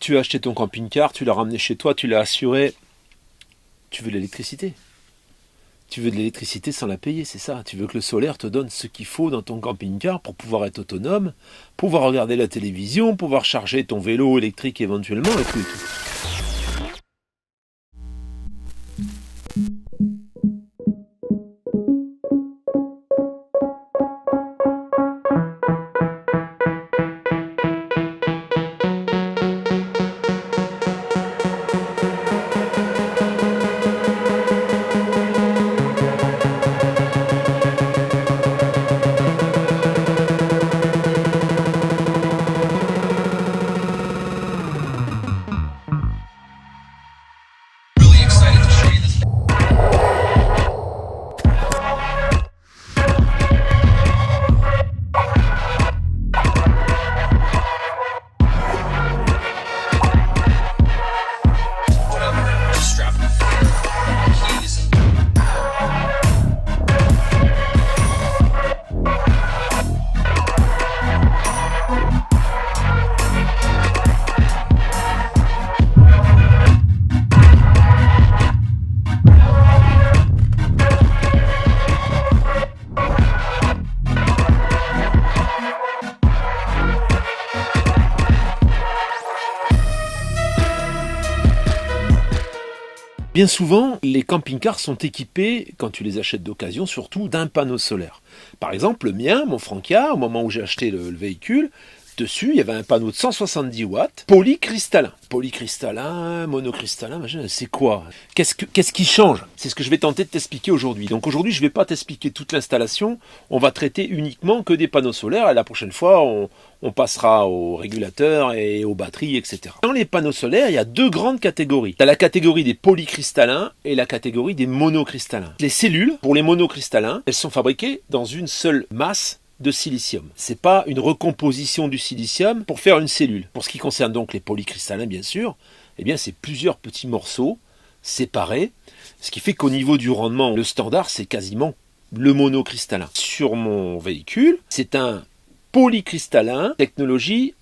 Tu as acheté ton camping-car, tu l'as ramené chez toi, tu l'as assuré. Tu veux de l'électricité. Tu veux de l'électricité sans la payer, c'est ça. Tu veux que le solaire te donne ce qu'il faut dans ton camping-car pour pouvoir être autonome, pouvoir regarder la télévision, pouvoir charger ton vélo électrique éventuellement et tout et tout. Bien souvent, les camping-cars sont équipés, quand tu les achètes d'occasion, surtout d'un panneau solaire. Par exemple, le mien, mon Frankia, au moment où j'ai acheté le véhicule, dessus, il y avait un panneau de 170 watts, polycristallin. Polycristallin, monocristallin, machin, c'est quoi? Qu'est-ce qui change? C'est ce que je vais tenter de t'expliquer aujourd'hui. Donc aujourd'hui, je ne vais pas t'expliquer toute l'installation, on va traiter uniquement que des panneaux solaires, et la prochaine fois, on passera aux régulateurs et aux batteries, etc. Dans les panneaux solaires, il y a deux grandes catégories. Tu as la catégorie des polycristallins et la catégorie des monocristallins. Les cellules, pour les monocristallins, elles sont fabriquées dans une seule masse de silicium. C'est pas une recomposition du silicium pour faire une cellule. Pour ce qui concerne donc les polycristallins, bien sûr, eh bien c'est plusieurs petits morceaux séparés, ce qui fait qu'au niveau du rendement, le standard, c'est quasiment le monocristallin. Sur mon véhicule, c'est un polycristallin technologie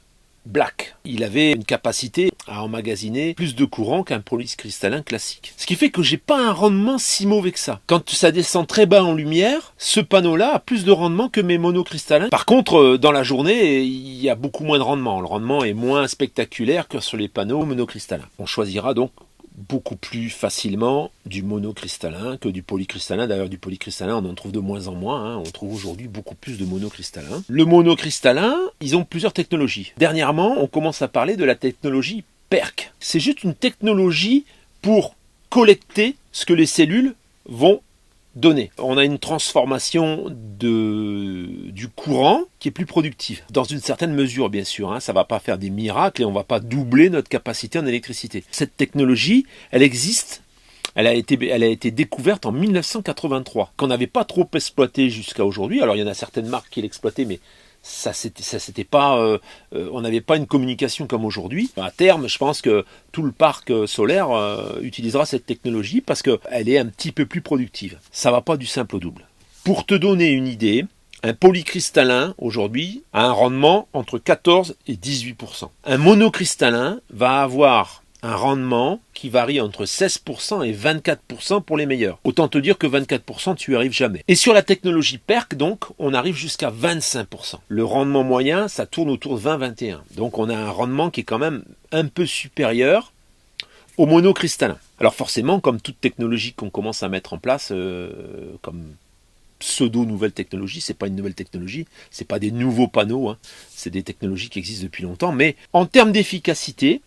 Black. Il avait une capacité à emmagasiner plus de courant qu'un polycristallin classique. Ce qui fait que j'ai pas un rendement si mauvais que ça. Quand ça descend très bas en lumière, ce panneau-là a plus de rendement que mes monocristallins. Par contre, dans la journée, il y a beaucoup moins de rendement. Le rendement est moins spectaculaire que sur les panneaux monocristallins. On choisira donc beaucoup plus facilement du monocristallin que du polycristallin. D'ailleurs, du polycristallin, on en trouve de moins en moins. On trouve aujourd'hui beaucoup plus de monocristallin. Le monocristallin, ils ont plusieurs technologies. Dernièrement, on commence à parler de la technologie PERC. C'est juste une technologie pour collecter ce que les cellules vont donner. On a une transformation du courant qui est plus productive. Dans une certaine mesure, bien sûr. Ça ne va pas faire des miracles et on ne va pas doubler notre capacité en électricité. Cette technologie, elle existe. Elle a été découverte en 1983, qu'on n'avait pas trop exploité jusqu'à aujourd'hui. Alors il y en a certaines marques qui l'exploitaient, mais ça c'était pas, on n'avait pas une communication comme aujourd'hui. À terme, je pense que tout le parc solaire utilisera cette technologie parce qu'elle est un petit peu plus productive. Ça va pas du simple au double. Pour te donner une idée, un polycristallin aujourd'hui a un rendement entre 14 et 18%. Un monocristallin va avoir un rendement qui varie entre 16% et 24% pour les meilleurs. Autant te dire que 24%, tu n'y arrives jamais. Et sur la technologie PERC, donc, on arrive jusqu'à 25%. Le rendement moyen, ça tourne autour de 20-21. Donc on a un rendement qui est quand même un peu supérieur au monocristallin. Alors forcément, comme toute technologie qu'on commence à mettre en place, comme pseudo-nouvelle technologie, c'est pas une nouvelle technologie, c'est pas des nouveaux panneaux, c'est des technologies qui existent depuis longtemps, mais en termes d'efficacité,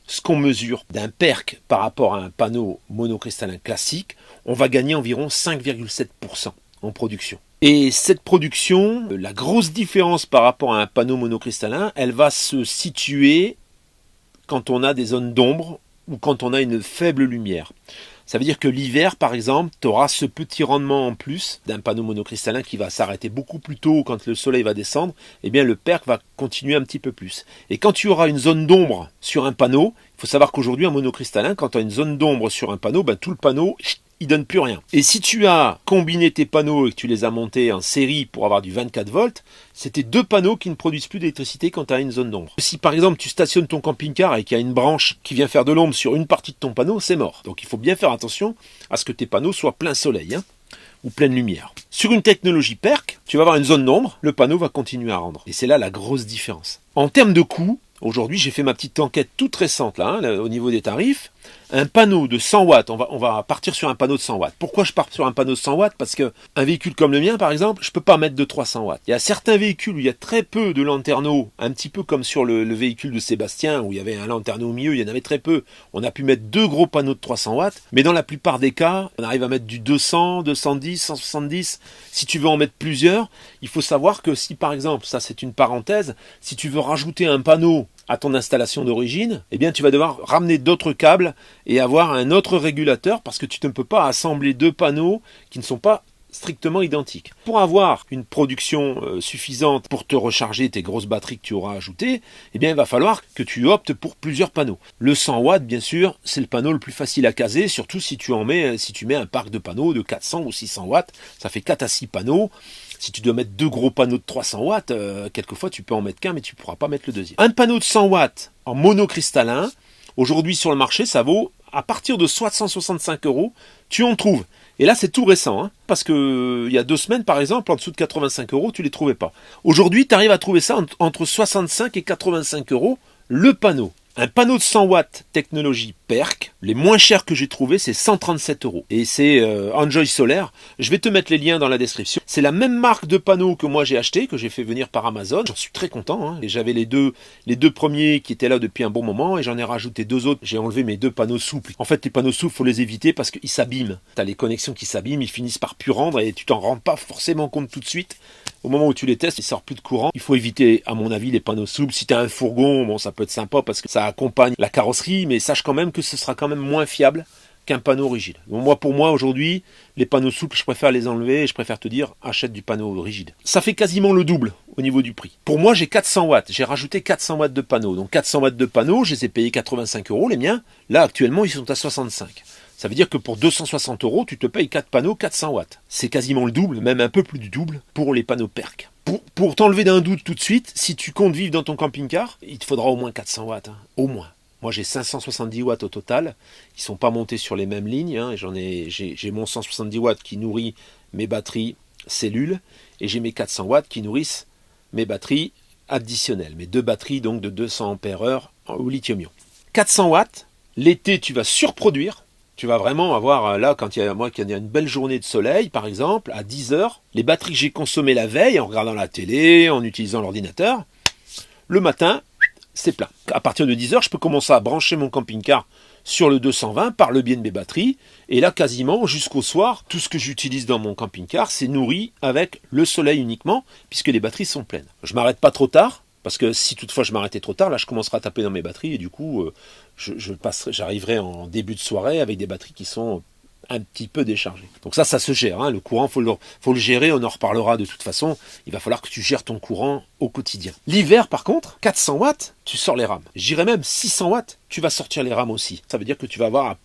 ce qu'on mesure d'un PERC par rapport à un panneau monocristallin classique, on va gagner environ 5,7% en production. Et cette production, la grosse différence par rapport à un panneau monocristallin, elle va se situer quand on a des zones d'ombre ou quand on a une faible lumière. Ça veut dire que l'hiver, par exemple, tu auras ce petit rendement en plus d'un panneau monocristallin qui va s'arrêter beaucoup plus tôt quand le soleil va descendre. Eh bien, le PERC va continuer un petit peu plus. Et quand tu auras une zone d'ombre sur un panneau, il faut savoir qu'aujourd'hui, en monocristallin, quand tu as une zone d'ombre sur un panneau, tout le panneau il donne plus rien. Et si tu as combiné tes panneaux et que tu les as montés en série pour avoir du 24 volts, c'était 2 panneaux qui ne produisent plus d'électricité quand tu as une zone d'ombre. Si par exemple tu stationnes ton camping-car et qu'il y a une branche qui vient faire de l'ombre sur une partie de ton panneau, c'est mort. Donc il faut bien faire attention à ce que tes panneaux soient plein soleil, ou pleine lumière. Sur une technologie PERC, tu vas avoir une zone d'ombre, le panneau va continuer à rendre. Et c'est là la grosse différence. En termes de coût, aujourd'hui j'ai fait ma petite enquête toute récente là, au niveau des tarifs. Un panneau de 100 watts, on va partir sur un panneau de 100 watts. Pourquoi je pars sur un panneau de 100 watts? Parce qu'un véhicule comme le mien, par exemple, je ne peux pas mettre de 300 watts. Il y a certains véhicules où il y a très peu de lanterneaux, un petit peu comme sur le véhicule de Sébastien, où il y avait un lanterneau au milieu, il y en avait très peu. On a pu mettre 2 gros panneaux de 300 watts, mais dans la plupart des cas, on arrive à mettre du 200, 210, 170. Si tu veux en mettre plusieurs, il faut savoir que si, par exemple, ça c'est une parenthèse, si tu veux rajouter un panneau à ton installation d'origine, eh bien tu vas devoir ramener d'autres câbles et avoir un autre régulateur parce que tu ne peux pas assembler 2 panneaux qui ne sont pas strictement identiques. Pour avoir une production suffisante pour te recharger tes grosses batteries que tu auras ajoutées, eh bien il va falloir que tu optes pour plusieurs panneaux. Le 100 watts, bien sûr, c'est le panneau le plus facile à caser, surtout si tu mets un parc de panneaux de 400 ou 600 watts, ça fait 4 à 6 panneaux. Si tu dois mettre 2 gros panneaux de 300 watts, quelquefois tu peux en mettre qu'un, mais tu ne pourras pas mettre le deuxième. Un panneau de 100 watts en monocristallin, aujourd'hui sur le marché, ça vaut à partir de 665 €, tu en trouves. Et là, c'est tout récent, parce que il y a 2 semaines, par exemple, en dessous de 85 €, tu ne les trouvais pas. Aujourd'hui, tu arrives à trouver ça entre 65 et 85 € le panneau. Un panneau de 100 watts technologie PERC, les moins chers que j'ai trouvé, c'est 137 €. Et c'est Enjoy Solar. Je vais te mettre les liens dans la description. C'est la même marque de panneaux que moi j'ai acheté, que j'ai fait venir par Amazon. J'en suis très content. Et j'avais les deux premiers qui étaient là depuis un bon moment et j'en ai rajouté 2 autres. J'ai enlevé mes 2 panneaux souples. En fait, les panneaux souples, faut les éviter parce qu'ils s'abîment. Tu as les connexions qui s'abîment, ils finissent par plus rendre et tu t'en rends pas forcément compte tout de suite. Au moment où tu les testes, il sort plus de courant. Il faut éviter, à mon avis, les panneaux souples. Si tu as un fourgon, bon, ça peut être sympa parce que ça accompagne la carrosserie, mais sache quand même que ce sera quand même moins fiable qu'un panneau rigide. Donc pour moi, aujourd'hui, les panneaux souples, je préfère les enlever et je préfère te dire, achète du panneau rigide. Ça fait quasiment le double au niveau du prix. Pour moi, j'ai 400 watts. J'ai rajouté 400 watts de panneaux. Donc 400 watts de panneaux, je les ai payés 85 €, les miens. Là, actuellement, ils sont à 65. Ça veut dire que pour 260 €, tu te payes 4 panneaux 400 watts. C'est quasiment le double, même un peu plus du double, pour les panneaux PERC. Pour t'enlever d'un doute tout de suite, si tu comptes vivre dans ton camping-car, il te faudra au moins 400 watts. Au moins. Moi, j'ai 570 watts au total. Ils ne sont pas montés sur les mêmes lignes. J'ai mon 170 watts qui nourrit mes batteries cellules et j'ai mes 400 watts qui nourrissent mes batteries additionnelles. Mes 2 batteries donc de 200 ampères-heure au lithium-ion. 400 watts, l'été, tu vas surproduire. Tu vas vraiment avoir, là, quand il y a une belle journée de soleil, par exemple, à 10 heures, les batteries que j'ai consommées la veille, en regardant la télé, en utilisant l'ordinateur, le matin, c'est plein. À partir de 10 heures, je peux commencer à brancher mon camping-car sur le 220 par le biais de mes batteries. Et là, quasiment, jusqu'au soir, tout ce que j'utilise dans mon camping-car, c'est nourri avec le soleil uniquement, puisque les batteries sont pleines. Je m'arrête pas trop tard, parce que si toutefois je m'arrêtais trop tard, là, je commencerai à taper dans mes batteries, et du coup, j'arriverai en début de soirée avec des batteries qui sont un petit peu déchargées. Donc ça se gère. Le courant, faut le gérer, on en reparlera de toute façon. Il va falloir que tu gères ton courant au quotidien. L'hiver, par contre, 400 watts, tu sors les rames. J'irais même 600 watts, tu vas sortir les rames aussi. Ça veut dire que tu vas avoir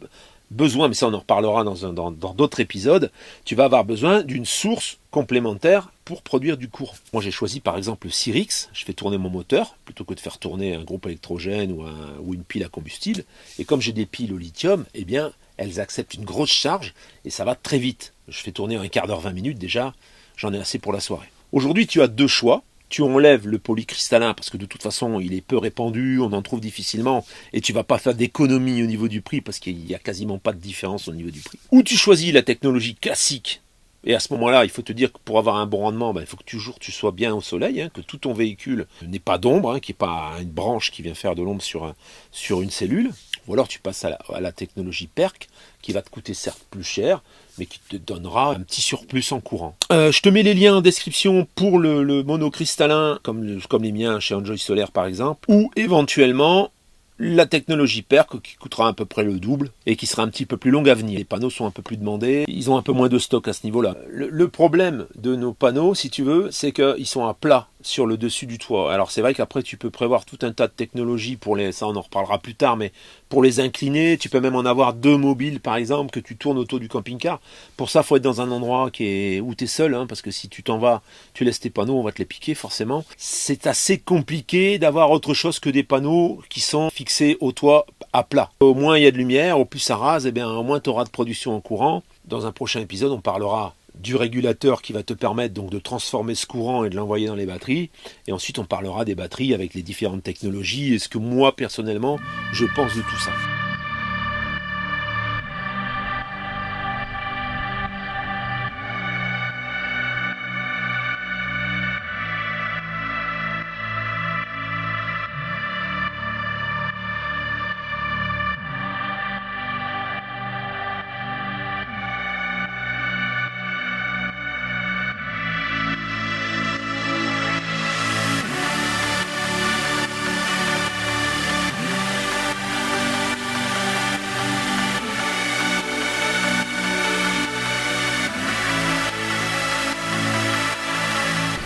besoin, mais ça on en reparlera dans d'autres épisodes, tu vas avoir besoin d'une source complémentaire pour produire du courant. Moi j'ai choisi par exemple le Cyrix, je fais tourner mon moteur, plutôt que de faire tourner un groupe électrogène ou une pile à combustible, et comme j'ai des piles au lithium, eh bien elles acceptent une grosse charge, et ça va très vite. Je fais tourner un quart d'heure, 20 minutes déjà, j'en ai assez pour la soirée. Aujourd'hui tu as 2 choix. Tu enlèves le polycristallin parce que de toute façon il est peu répandu, on en trouve difficilement et tu vas pas faire d'économie au niveau du prix parce qu'il n'y a quasiment pas de différence au niveau du prix. Ou tu choisis la technologie classique et à ce moment-là il faut te dire que pour avoir un bon rendement, il faut que toujours tu sois bien au soleil, que tout ton véhicule n'ait pas d'ombre, qu'il n'y ait pas une branche qui vient faire de l'ombre sur une cellule. Ou alors tu passes à la technologie PERC qui va te coûter certes plus cher, mais qui te donnera un petit surplus en courant. Je te mets les liens en description pour le monocristallin, comme les miens chez Enjoy Solar par exemple, ou éventuellement la technologie PERC qui coûtera à peu près le double et qui sera un petit peu plus longue à venir. Les panneaux sont un peu plus demandés, ils ont un peu moins de stock à ce niveau-là. Le problème de nos panneaux, si tu veux, c'est qu'ils sont à plat sur le dessus du toit. Alors c'est vrai qu'après tu peux prévoir tout un tas de technologies pour ça on en reparlera plus tard, mais pour les incliner, tu peux même en avoir 2 mobiles par exemple que tu tournes autour du camping-car. Pour ça, faut être dans un endroit où tu es seul, hein, parce que si tu t'en vas, tu laisses tes panneaux, on va te les piquer forcément. C'est assez compliqué d'avoir autre chose que des panneaux qui sont fixés au toit à plat. Au moins il y a de lumière, au plus ça rase, et bien au moins tu auras de production en courant. Dans un prochain épisode, on parlera du régulateur qui va te permettre donc de transformer ce courant et de l'envoyer dans les batteries. Et ensuite, on parlera des batteries avec les différentes technologies et ce que moi, personnellement, je pense de tout ça.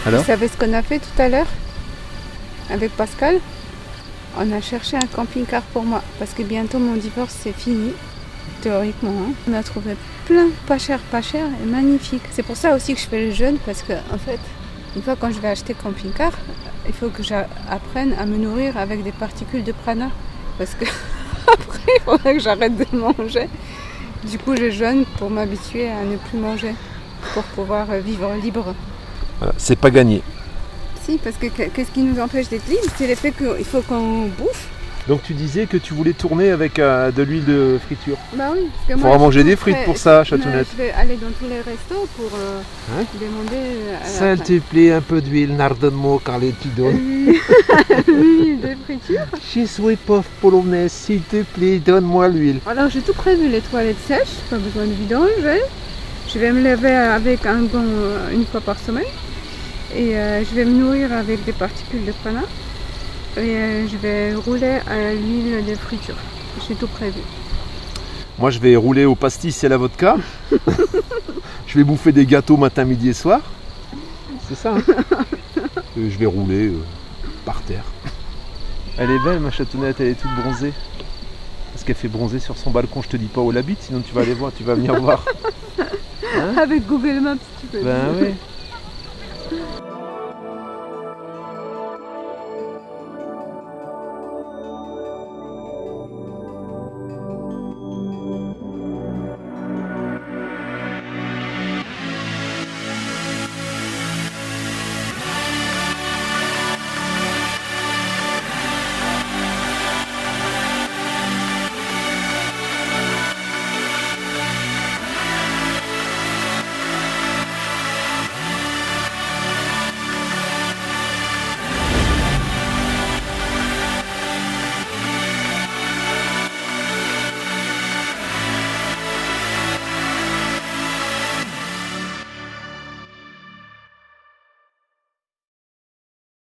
Alors? Vous savez ce qu'on a fait tout à l'heure avec Pascal? On a cherché un camping-car pour moi parce que bientôt mon divorce c'est fini, théoriquement. Hein. On a trouvé plein, pas cher et magnifique. C'est pour ça aussi que je fais le jeûne parce que en fait, une fois quand je vais acheter camping-car, il faut que j'apprenne à me nourrir avec des particules de prana parce que après il faudrait que j'arrête de manger. Du coup je jeûne pour m'habituer à ne plus manger, pour pouvoir vivre libre. Voilà, c'est pas gagné. Si, parce que qu'est-ce qui nous empêche d'être libre? C'est le fait qu'il faut qu'on bouffe. Donc tu disais que tu voulais tourner avec de l'huile de friture. Bah oui, parce que il faudra manger des frites pour ça, Chatounette. Je vais aller dans tous les restos pour demander... S'il te plaît, un peu d'huile, nardonne-moi car tu donnes. L'huile de friture. Je suis pauvre polonaise, s'il te plaît, donne-moi l'huile. Alors j'ai tout prévu, les toilettes sèches, pas besoin de vidange. Je vais me laver avec un gant une fois par semaine. Et je vais me nourrir avec des particules de prana. Et je vais rouler à l'huile de friture. J'ai tout prévu. Moi je vais rouler au pastis et à la vodka. Je vais bouffer des gâteaux matin, midi et soir. C'est ça. Hein. Je vais rouler par terre. Elle est belle ma Chatounette, elle est toute bronzée. Parce qu'elle fait bronzer sur son balcon, je te dis pas où elle habite, sinon tu vas aller voir, tu vas venir voir. Hein? Avec Google Maps, tu peux. Ben oui.